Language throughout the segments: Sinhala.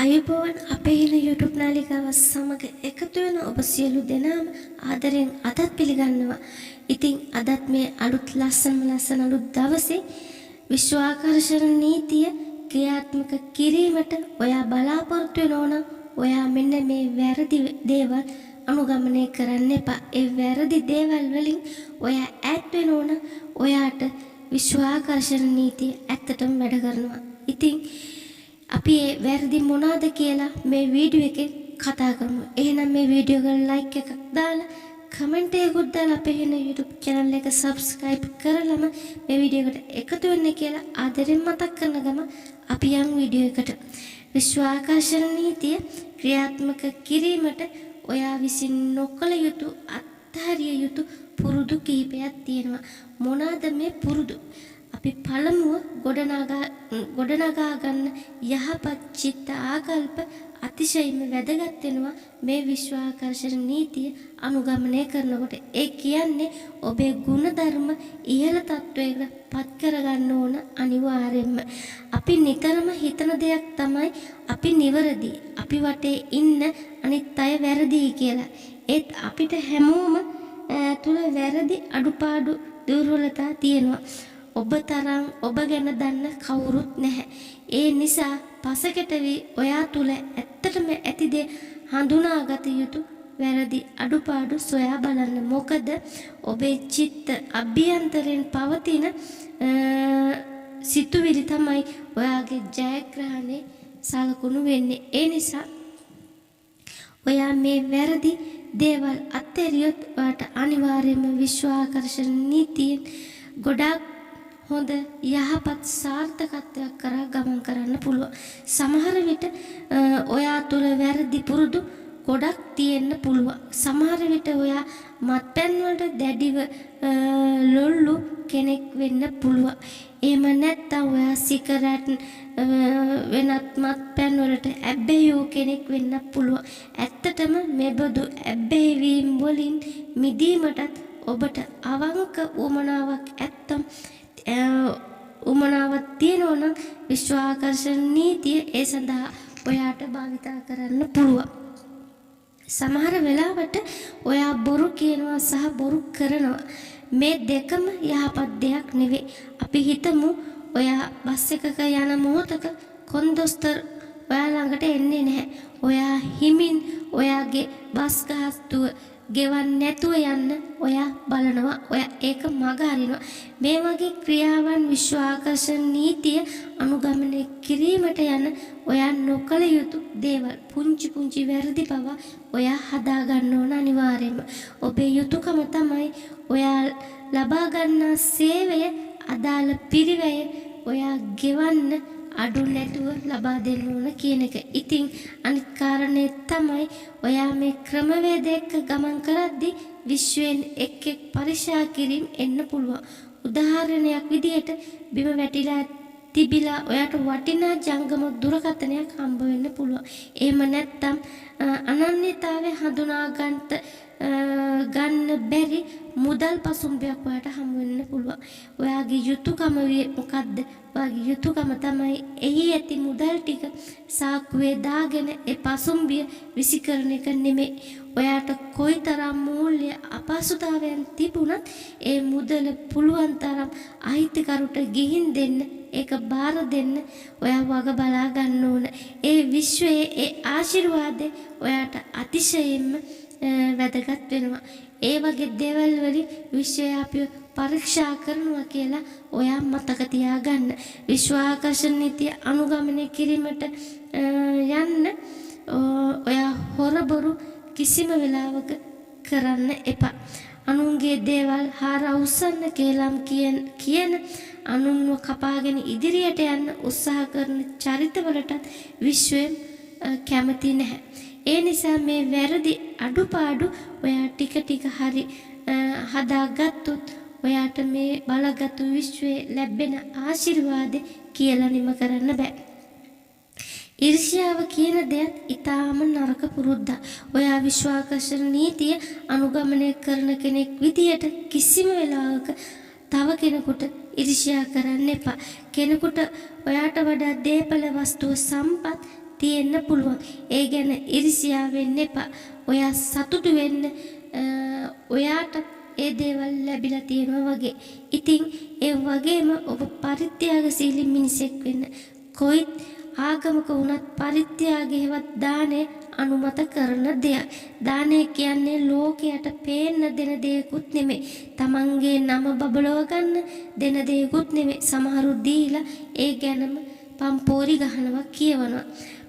අයුබෝවන් අපේ හින YouTube නාලිකාව සමග එකතු වෙන ඔබ සියලු දෙනාම ආදරෙන් අදත් පිළිගන්නවා. ඉතින් අදත් මේ අලුත් ලස්සන අලුත් දවසේ විශ්වාකර්ෂණ නීතිය ක්‍රියාත්මක කිරීමට ඔයා බලාපොරොත්තු වෙනවා නම් ඔයා මෙන්න මේ වැරදි දේවල් අනුගමනය කරන්න එපා. ඒ වැරදි දේවල් වලින් ඔයා ඈත් වෙනවා නම් ඔයාට විශ්වාකර්ෂණ නීතිය ඇත්තටම වැඩ කරනවා. ඉතින් අපි ඒ වැරදි මොනවාද කියලා මේ වීඩියෝ එකේ කතා කරමු. එහෙනම් මේ වීඩියෝ එකට ලයික් එකක් දාලා කමෙන්ට් එකකුත් දාලා අපේ වෙන YouTube channel එක subscribe කරලම මේ වීඩියෝ එකට එකතු වෙන්න කියලා ආදරෙන් මතක් කරන ගම අපි යන් වීඩියෝ එකට. විශ්වාකර්ෂණ නීතිය ක්‍රියාත්මක කිරීමට ඔයා විසින් නොකළ යුතු අත්හරිය යුතු පුරුදු කීපයක් තියෙනවා. මොනවාද මේ පුරුදු? අපි පළමුව ගොඩනගා ගන්න යහපත් චිත්ත ආකල්ප අතිශයින්ම වැදගත් වෙනවා මේ විශ්වාකර්ෂණ නීතිය අනුගමනය කරනකොට. ඒ කියන්නේ ඔබේ ගුණධර්ම ඉහළ තත්වයකට පත් කරගන්න ඕන අනිවාර්යයෙන්ම. අපි නිතරම හිතන දෙයක් තමයි අපි නිවැරදි, අපි වටේ ඉන්න අනිත් අය වැරදි කියලා. ඒත් අපිට හැමෝම තුල වැරදි අඩුපාඩු දුර්වලතා තියෙනවා. ඔබ තරම් ඔබ ගැන දන්න කවුරුත් නැහැ. ඒ නිසා පසකට වී ඔයා තුල ඇත්තටම ඇති දේ හඳුනාගත යුතු වැරදි අඩුපාඩු සොයා බලන්න. මොකද ඔබේ චිත්ත අභ්‍යන්තරයෙන් පවතින සිතුවිලි තමයි ඔයාගේ ජයග්‍රහණේ සලකුණු වෙන්නේ. ඒ නිසා ඔයා මේ වැරදි දේවල් අත්හැරියොත් ඔයාට අනිවාර්යයෙන්ම විශ්වාකර්ෂණ නීතියෙන් ගොඩාක් හොඳ යහපත් සාර්ථකත්වයක් කරා ගමන් කරන්න පුළුවන්. සමහර විට ඔයා තුල වැරදි පුරුදු ගොඩක් තියෙන්න පුළුවන්. සමහර විට ඔයා මත්පැන් වලට දැඩිව ලොල්ලු කෙනෙක් වෙන්න පුළුවන්. එහෙම නැත්නම් ඔයා සිගරට් වෙනත් මත්පැන් වලට ඇබ්බැහියෝ කෙනෙක් වෙන්න පුළුවන්. ඇත්තටම මෙබඳු ඇබ්බැහිවීම් වලින් මිදීමටත් ඔබට අවංක උමනාවක් උමනාවක් තියෙනවා නම් විශ්වාකර්ෂණ නීතිය ඒ සඳහා ඔයාට භාවිතා කරන්න පුළුවන්. සමහර වෙලාවට ඔයා බොරු කියනවා සහ බොරු කරනවා. මේ දෙකම යහපත් දෙයක් නෙවෙයි. අපි හිතමු ඔයා බස් එකක යන මොහොතක කොන්දොස්තර ඔයා ළඟට එන්නේ නැහැ. ඔයා හිමින් ඔයාගේ බස් ගාස්තුව ගෙවන්න නැතුව යන්න ඔයා බලනවා. ඔයා ඒක මග හරිනවා. මේ වගේ ක්‍රියාවන් විශ්වාකර්ෂණ නීතිය අනුගමනය කිරීමට යන ඔයා නොකළ යුතු දේවල්, පුංචි වැරදි පවා ඔයා හදා ගන්න ඕන අනිවාර්යයෙන්ම. ඔබේ යුතුයකම තමයි ඔයා ලබා ගන්නා සේවය අදාළ පිරිවැය ඔයා ගෙවන්න අඩු නැතුව ලබා දෙන්න ඕන කියන එක. ඉතින් අනිත් කාරණේ තමයි ඔයා මේ ක්‍රමවේද එක්ක ගමන් කරද්දී විශ්වයෙන් එක් පරිශා කිරීම එන්න පුළුවන්. උදාහරණයක් විදිහට බිම වැටිලා තිබිලා ඔයාට වටිනා ජංගම දුරකථනයක් හම්බ වෙන්න පුළුවන්. එහෙම නැත්නම් අනන්‍යතාවය හඳුනා ගන්න බැරි මුදල් පසුම්බයක් ඔයාට හම්බ වෙන්න පුළුවන්. ඔයාගේ යුතුයකම මොකද්ද? ඔයාගේ යුතුයකම තමයි එහි ඇති මුදල් ටික සාක්කුවේ දාගෙන ඒ පසුම්බිය විසිකරන එක නෙමෙයි. ඔයාට කොයිතරම් මූල්‍ය අපහසුතාවයන් තිබුණත් ඒ මුදල පුළුවන් තරම් අහිතකරුට ගිහින් දෙන්න, ඒක බාර දෙන්න ඔයා වග බලා ගන්න ඕන. ඒ විශ්වයේ ඒ ආශිර්වාදේ ඔයාට අතිශයින්ම වැදගත් වෙනවා. ඒ වගේ දේවල් වලින් විශ්වය අපිව පරීක්ෂා කරනවා කියලා ඔයා මතක තියාගන්න. විශ්වාකර්ෂණ නීතිය අනුගමනය කිරීමට යන්න ඔයා හොරබොරු කිසිම වෙලාවක කරන්න එපා. අනුන්ගේ දේවල් හාර උස්සන්න කියලා කියන අනුන්ව කපාගෙන ඉදිරියට යන්න උත්සාහ කරන චරිතවලට විශ්වයෙන් කැමති නැහැ. ඒ නිසා මේ වැරදි අඩුපාඩු ඔයා ටික හරි හදාගත්තොත් ඔයාට මේ බලගත් විශ්වයේ ලැබෙන ආශිර්වාදේ කියලා නිම කරන්න බෑ. ඊර්ෂ්‍යාව කියන දෙයක් ඊටාම නරක පුරුද්දක්. ඔයා විශ්වාකර්ෂණ නීතිය අනුගමනය කරන කෙනෙක් විදියට කිසිම වෙලාවක තව කෙනෙකුට ඊර්ෂ්‍යා කරන්න එපා. කෙනෙකුට ඔයාට වඩා දේපල වස්තුව සම්පත් තියෙන්න පුළුවන්. ඒ ගැන ඉරිසියා වෙන්න එපා. ඔයා සතුටු වෙන්න ඔයාට ඒ දේවල් ලැබිලා තියෙනවා වගේ. ඉතින් ඒ වගේම ඔබ පරිත්‍යාගශීලී මිනිසෙක් වෙන්න. කොයි ආගමක වුණත් පරිත්‍යාගයවත් දානේ අනුමත කරන දෙයක්. දානේ කියන්නේ ලෝකයට පේන්න දෙන දෙයක්ුත් නෙමෙයි. තමන්ගේ නම බබලව ගන්න දෙන දෙයක්ුත් නෙමෙයි. සමහරු දීලා ඒ ගැනම පම්පෝරි ගහනවා කියවනවා.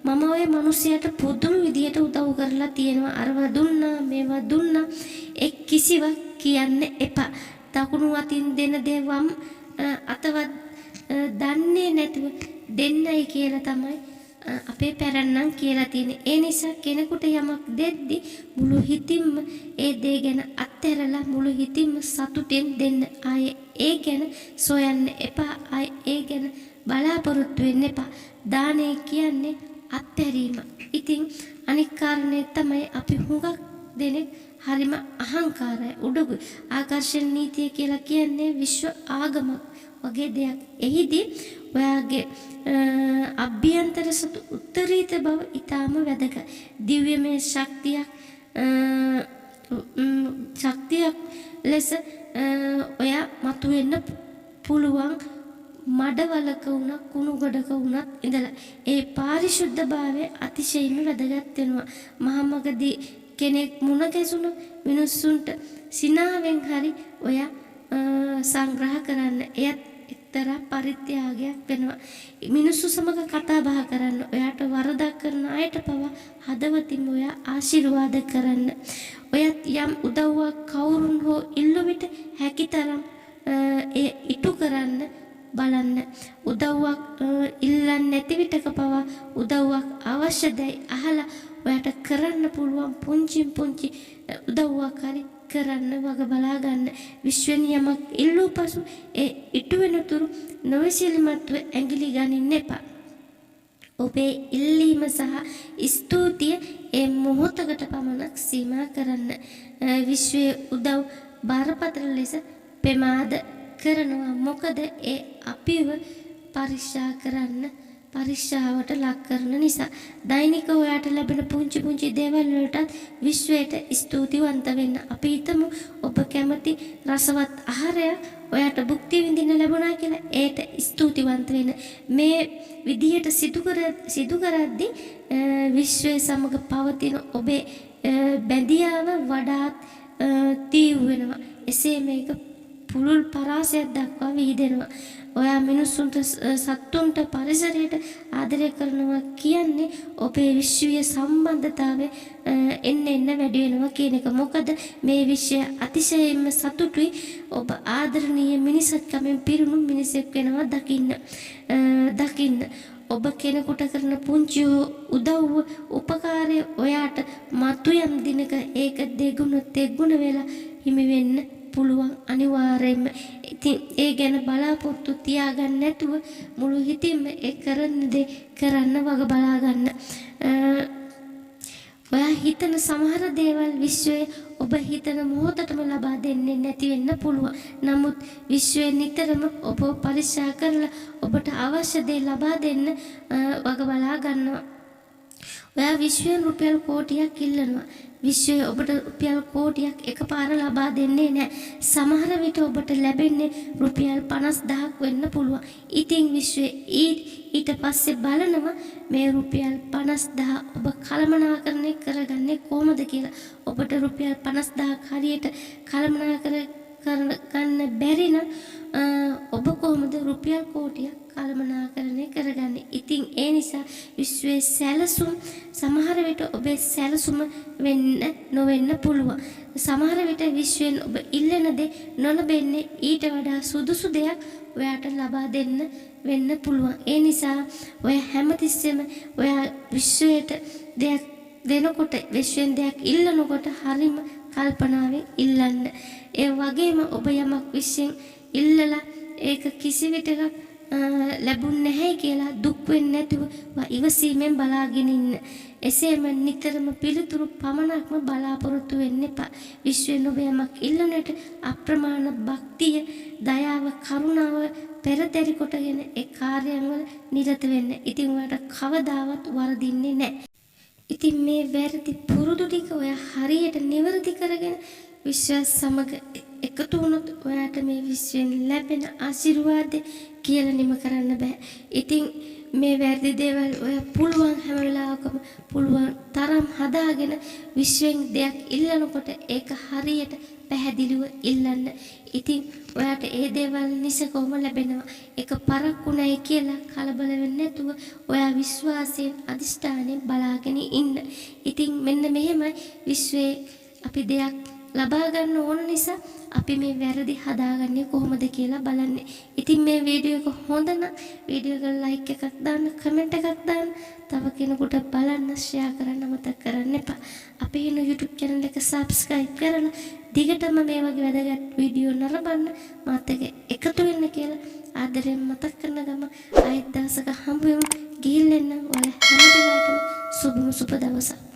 මම ඔය මිනිහයට පුදුම විදියට උදව් කරලා තියෙනවා. අරව දුන්නා මේවා දුන්නා. කිසිවක් කියන්න එපා. දකුණු අතින් දෙන දේවම් අතවත් දන්නේ නැතුව දෙන්නයි කියලා තමයි අපේ පැරණන් කියලා තියෙන්නේ. ඒ නිසා කෙනෙකුට යමක් දෙද්දි මුළු හිතින්ම ඒ දේ ගැන අත්හැරලා මුළු හිතින්ම සතුටින් දෙන්න. ආයේ ඒ ගැන සොයන්න එපා. ආයේ ඒ ගැන බලාපොරොත්තු වෙන්න එපා. දානේ කියන්නේ අත්හැරීම. ඉතින් අනික් කාරණේ තමයි අපි හුඟක් දෙනෙක් හරිම අහංකාරයි උඩගු. ආකර්ෂණ නීතිය කියලා කියන්නේ විශ්ව ආගමක් වගේ දෙයක්. එහිදී ඔයාගේ අභ්‍යන්තර සතු උත්තරීතර බව ඊටාම වැදගත්. දිව්‍යමය ශක්තියක් ලෙස ඔයා මතුවෙන්න පුළුවන්. මඩවලක වුණා කුණු ගොඩක වුණත් ඉඳලා ඒ පාරිශුද්ධභාවය අතිශයින්ම වැදගත් වෙනවා. මහමගදී කෙනෙක් මුණ ගැසුණු මිනිස්සුන්ට සිනාවෙන් හරි ඔයා සංග්‍රහ කරන්න. එයත් එක්තරා පරිත්‍යාගයක් වෙනවා. මිනිස්සු සමග කතා බහ කරන්න. ඔයාට වරදක් කරන අයට පවා හදවතින්ම ඔයා ආශිර්වාද කරන්න. ඔයත් යම් උදව්වක් කවුරුන් හෝ ඉල්ලු විට හැකිතරම් ඒ ඉටු කරන්න බලන්න. උදව්වක් ඉල්ලන්නේ නැති විටක පවා උදව්වක් අවශ්‍යදයි අහලා ඔයාට කරන්න පුළුවන් පුංචි උදව්වක් හරි කරන්න වග බලා ගන්න. විශ්වෙන් යමක් ඉල්ලූ පසු ඒ ඉටු වෙනතුරු නොවැසිලිමත්ව ඇඟිලි ගනින්න එපා. ඔබේ ඉල්ලීම සහ ස්තුතිය ඒ මොහොතකට පමණක් සීමා කරන්න. විශ්වයේ උදව් බරපතල ලෙස ප්‍රමාද කරනවා. මොකද ඒ අපිව පරීක්ෂාවට ලක් කරන නිසා. දෛනික ඔයාට ලැබෙන පුංචි දේවල් වලට විශ්වයට ස්තුතිවන්ත වෙන්න. අපි හිතමු ඔබ කැමති රසවත් ආහාරයක් ඔයාට භුක්ති විඳින්න ලැබුණා කියලා. ඒට ස්තුතිවන්ත වෙන්න. මේ විදියට සිදු කරද්දී විශ්වය සමග පවතින ඔබේ බැඳියාව වඩාත් තීව්‍ර වෙනවා. එසේ මේක පුළුල් පරාසයක් දක්වා විහිදෙනවා. ඔයා මිනිස්සුන්ට සත්තුන්ට පරිසරයට ආදරය කරනවා කියන්නේ ඔබේ විශ්වීය සම්බන්ධතාවය එන්න වැඩි වෙනවා කියන එක. මොකද මේ විශ්වය අතිශයින්ම සතුටුයි ඔබ ආදරණීය මිනිසත්කමෙන් පිරුණු මිනිසෙක් වෙනවා දකින්න. ඔබ කෙනෙකුට කරන පුංචි උදව්ව උපකාරය ඔයාට මතු යම් දිනක ඒක දෙගුණ වෙලා හිමි වෙන්න පුළුවන් අනිවාර්යයෙන්ම. ඉතින් ඒ ගැන බලාපොරොත්තු තියාගන්න නැතුව මුළු හිතින්ම ඒ කරන දේ කරන්න වග බලා ගන්න. ඔයා හිතන සමහර දේවල් විශ්වයේ ඔබ හිතන මොහොතටම ලබා දෙන්නේ නැති වෙන්න පුළුවන්. නමුත් විශ්වයේ නිතරම ඔබ පරික්ෂා කරලා ඔබට අවශ්‍ය දේ ලබා දෙන්න වග බලා ගන්නවා. ඔයා විශ්වයෙන් රුපියල් කෝටියක් ඉල්ලනවා. විශ්වය ඔබට රුපියල් කෝටියක් එකපාර ලබා දෙන්නේ නැහැ. සමහර විට ඔබට ලැබෙන්නේ රුපියල් 50000ක් වෙන්න පුළුවන්. ඉතින් විශ්වය ඊට පස්සේ බලනවා මේ රුපියල් 50000 ඔබ කළමනාකරණය කරගන්නේ කොහොමද කියලා. ඔබට රුපියල් 50000ක් හරියට ගන්න බැරි නම් ඔබ කොහොමද රුපියල් කෝටියක් කළමනාකරණය කරගන්නේ? ඉතින් ඒ නිසා විශ්වයේ සැලසුම් සමහර විට ඔබේ සැලසුම නොවෙන්න පුළුවන්. සමහර විට විශ්වයෙන් ඔබ ඉල්ලන දේ නොලැබෙන්නේ ඊට වඩා සුදුසු දෙයක් ඔයාට ලබා දෙන්න වෙන්න පුළුවන්. ඒ නිසා ඔය හැමතිස්සෙම ඔයා විශ්වයට දෙයක් දෙනකොට විශ්වෙන් දෙයක් ඉල්ලනකොට හරිම කල්පනාවෙන් ඉල්ලන්න. ඒ වගේම ඔබ යමක් විශ්වෙන් ඉල්ලලා ඒක කිසි විටක ලැබුණ නැහැ කියලා දුක් වෙන්නේ නැතුව ඉවසීමෙන් බලාගෙන ඉන්න. එසේම නිතරම පිළිතුරු පමණක්ම බලාපොරොත්තු වෙන්න එපා. විශ්වෙන් ඔබ යමක් ඉල්ලනට අප්‍රමාණ භක්තිය, දයාව, කරුණාව පෙරදරි කොටගෙන ඒ කාර්යයන් වල නිරත වෙන්න. ඉතින් ඔයාලට කවදාවත් වරදින්නේ නැහැ. ඉතින් මේ වැරදි පුරුදු ටික ඔයා හරියට නිවැරදි කරගෙන විශ්වාස සමග එකතු වුණොත් ඔයාට මේ විශ්වෙන් ලැබෙන ආශිර්වාදේ කියලා නිම කරන්න බෑ. ඉතින් මේ වැරදි දේවල් ඔය පුළුවන් හැම වෙලාවකම පුළුවන් තරම් හදාගෙන විශ්වෙන් දෙයක් ඉල්ලනකොට ඒක හරියට පැහැදිලිව ඉල්ලන්න. ඉතින් ඔයාට ඒ දේවල් නිසකවම ලැබෙනවා. ඒක පරක්කුණයි කියලා කලබල වෙන්නේ නැතුව ඔයා විශ්වාසයෙන් අදිෂ්ඨානයෙන් බලාගෙන ඉන්න. ඉතින් මෙන්න මෙහෙමයි විශ්වයේ අපි දෙයක් ලබා ගන්න ඕන නිසා අපි මේ වැරදි හදාගන්නේ කොහොමද කියලා බලන්නේ. ඉතින් මේ වීඩියෝ එක හොඳ නම් වීඩියෝ එකට ලයික් එකක් දාන්න, කමෙන්ට් එකක් දාන්න, තව කෙනෙකුට බලන්න ෂෙයා කරන්න මතක කරන්න එපා. අපේ ඉන්න YouTube channel එක subscribe කරලා දිගටම මේ වගේ වැදගත් වීඩියෝ නරඹන්න මාත් එක්ක එකතු වෙන්න කියලා ආදරයෙන් මතක් කරන ගම ආයෙත් දවසක හම්බ වෙමු. ගිහින් එන්න ඔයාලා හැමදෙනාටම සුබ දවසක්.